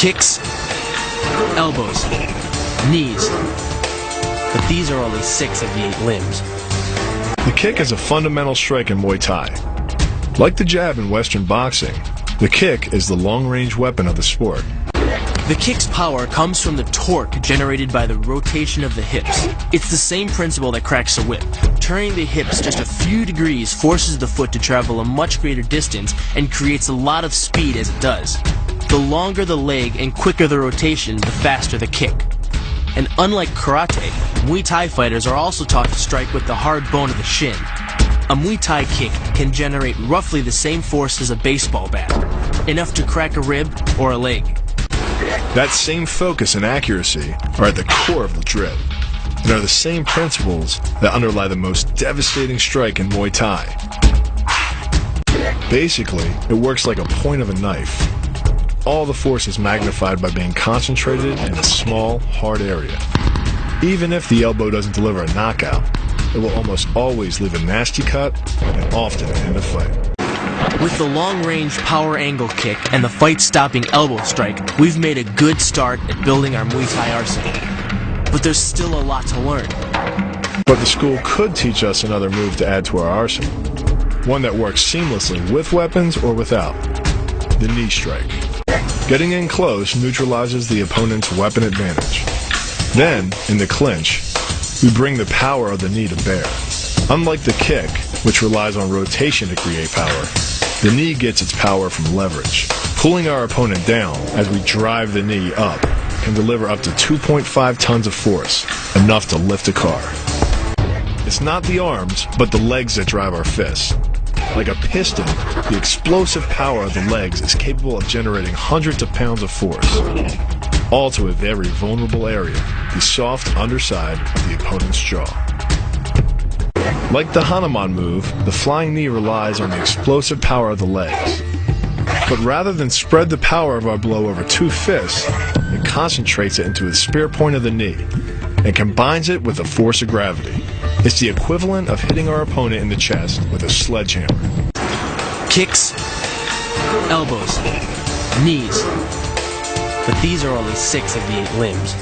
Kicks, elbows, knees. But these are only 6 of the 8 limbs. The kick is a fundamental strike in Muay Thai. Like the jab in Western boxing, the kick is the long-range weapon of the sport. The kick's power comes from the torque generated by the rotation of the hips. It's the same principle that cracks a whip. Turning the hips just a few degrees forces the foot to travel a much greater distance and creates a lot of speed as it does. The longer the leg and quicker the rotation, the faster the kick. And unlike karate, Muay Thai fighters are also taught to strike with the hard bone of the shin. A Muay Thai kick can generate roughly the same force as a baseball bat, enough to crack a rib or a leg. That same focus and accuracy are at the core of the drill, and are the same principles that underlie the most devastating strike in Muay Thai. Basically, it works like a point of a knife. All the force is magnified by being concentrated in a small, hard area. Even if the elbow doesn't deliver a knockout, it will almost always leave a nasty cut and often end a fight. With the long-range power angle kick and the fight-stopping elbow strike, we've made a good start at building our Muay Thai arsenal. But there's still a lot to learn. But the school could teach us another move to add to our arsenal. One that works seamlessly with weapons or without. The knee strike. Getting in close neutralizes the opponent's weapon advantage. Then, in the clinch, we bring the power of the knee to bear. Unlike the kick, which relies on rotation to create power, the knee gets its power from leverage. Pulling our opponent down as we drive the knee up can deliver up to 2.5 tons of force, enough to lift a car. It's not the arms, but the legs that drive our fists. Like a piston, the explosive power of the legs is capable of generating hundreds of pounds of force, all to a very vulnerable area, the soft underside of the opponent's jaw. Like the Hanuman move, the flying knee relies on the explosive power of the legs. But rather than spread the power of our blow over 2 fists, it concentrates it into the spear point of the knee and combines it with the force of gravity. It's the equivalent of hitting our opponent in the chest with a sledgehammer. Kicks, elbows, knees. But these are only 6 of the 8 limbs.